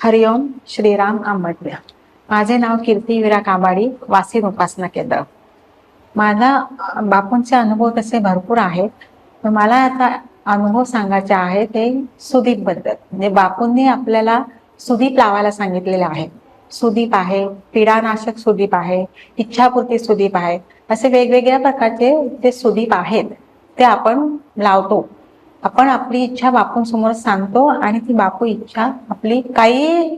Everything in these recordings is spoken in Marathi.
हरिओम श्रीराम आंबटव्या। माझे नाव कीर्ती विरा काबाडी, वासीन उपासना केंद्र। माझा बापूंचे अनुभव तसे भरपूर आहेत, पण मला आता अनुभव सांगायचे आहे ते सुदीप बद्दल। म्हणजे बापूंनी आपल्याला सुदीप लावायला सांगितलेले आहे। सुदीप आहे, पीडानाशक सुदीप आहे, इच्छापूर्ती सुदीप आहे, असे वेगवेगळ्या प्रकारचे जे सुदीप आहेत ते आपण लावतो। आपण आपली इच्छा बापूंसमोर सांगतो आणि ती बापू इच्छा आपली काही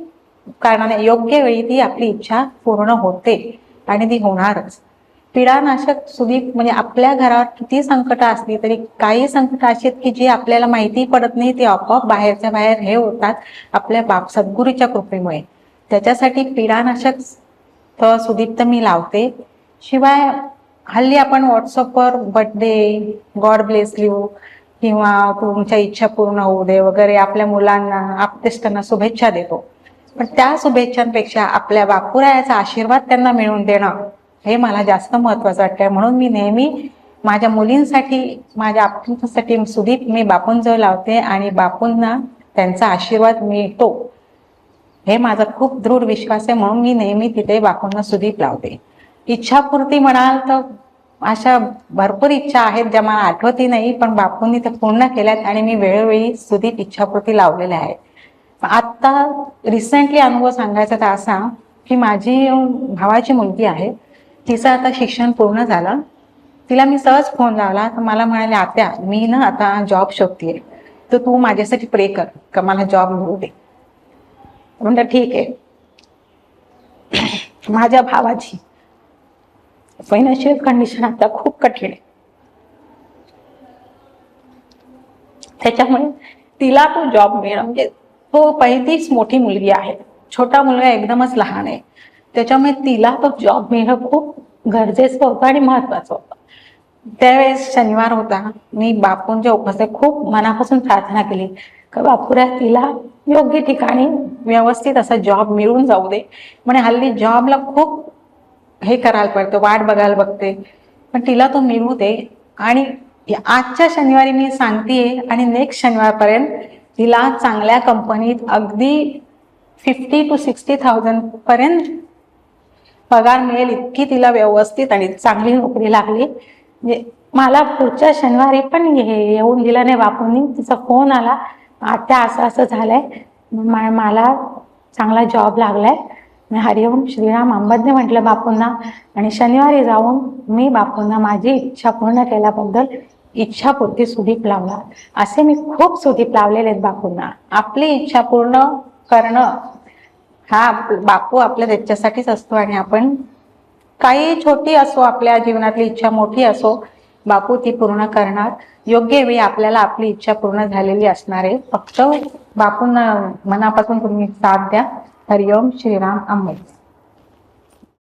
कारणाने योग्य वेळी ती आपली इच्छा पूर्ण होते आणि ती होणारच। पीडानाशक सुदीप म्हणजे आपल्या घरावर किती संकट असली तरी काही संकट अशी आहेत की जी आपल्याला माहिती पडत नाही, ती आपोआप बाहेरच्या बाहेर हे होतात आपल्या बाप सद्गुरूच्या कृपेमुळे। त्याच्यासाठी पीडानाशक सुदीप तर मी लावते। शिवाय हल्ली आपण व्हॉट्सअपवर बर्थडे, गॉड ब्लेस यू किंवा तुमच्या इच्छा पूर्ण होऊ दे वगैरे आपल्या मुलांना आप्तेष्टांना शुभेच्छा देतो। पण त्या शुभेच्छांपेक्षा आपल्या बापूरायाचा आशीर्वाद त्यांना मिळवून देणं हे मला जास्त महत्वाचं वाटतं। म्हणून मी नेहमी माझ्या मुलींसाठी, माझ्या आप्तेष्टांसाठी सुदीप मी बापूंजवळ लावते आणि बापूंना त्यांचा आशीर्वाद मिळतो हे माझा खूप दृढ विश्वास आहे। म्हणून मी नेहमी तिथे बापूंना सुदीप लावते। इच्छापूर्ती म्हणाल तर अशा भरपूर इच्छा आहेत ज्या मला आठवतही नाही, पण बापूंनी त्या पूर्ण केल्यात आणि मी वेळोवेळी सुदीप इच्छापूर्ती लावलेल्या आहे। आता रिसेंटली अनुभव सांगायचा तर असा की माझी भावाची मुलगी आहे, तिचं आता शिक्षण पूर्ण झालं। तिला मी सहज फोन लावला तर मला म्हणाले, आत्या मी ना आता जॉब शोधतेय, तर तू माझ्यासाठी प्रे कर का मला जॉब मिळू दे। म्हणलं ठीक आहे। माझ्या भावाची फायनान्शियल कंडिशन आता खूप कठीण आहे, त्याच्यामुळे तिला तो जॉब मिळणं म्हणजे तो पहिलीच मोठी मुलगी आहे, छोटा मुलगा एकदमच लहान आहे, त्याच्यामुळे तिला तो जॉब मिळणं खूप गरजेचं होतं आणि महत्वाचं होतं। त्यावेळेस शनिवार होता, मी बापूंच्या उपस्थितीत खूप मनापासून प्रार्थना केली का बापूरा तिला योग्य ठिकाणी व्यवस्थित असा जॉब मिळून जाऊ दे। म्हणजे हल्ली जॉबला खूप हे करायला पडतं, वाट बघायला बघते, पण तिला तो मिळू दे। आणि आजच्या शनिवारी मी सांगतेय आणि नेक्स्ट शनिवारपर्यंत तिला चांगल्या कंपनीत अगदी 50 to 60,000 पर्यंत पगार मिळेल इतकी तिला व्यवस्थित आणि चांगली नोकरी लागली। म्हणजे मला पुढच्या शनिवारी पण येऊन दिला नाही बापूंनी, तिचा फोन आला, आता असं असं झालंय, मला चांगला जॉब लागलाय। मी हरिओम श्रीराम आंबटने म्हटलं बापूंना आणि शनिवारी जाऊन मी बापूंना माझी इच्छा पूर्ण केल्याबद्दल इच्छापूर्ती सुदीप लावला। असे मी खूप सुदीप लावलेले आहेत बापूंना। आपली इच्छा पूर्ण करणं हा बापू आपल्या त्याच्यासाठीच असतो आणि आपण काही छोटी असो आपल्या जीवनातली इच्छा मोठी असो, बापू ती पूर्ण करणार। योग्य वेळी आपल्याला आपली इच्छा पूर्ण झालेली असणार आहे। फक्त बापूंना मनापासून तुम्ही साथ द्या। हरिओम श्रीराम आंबट।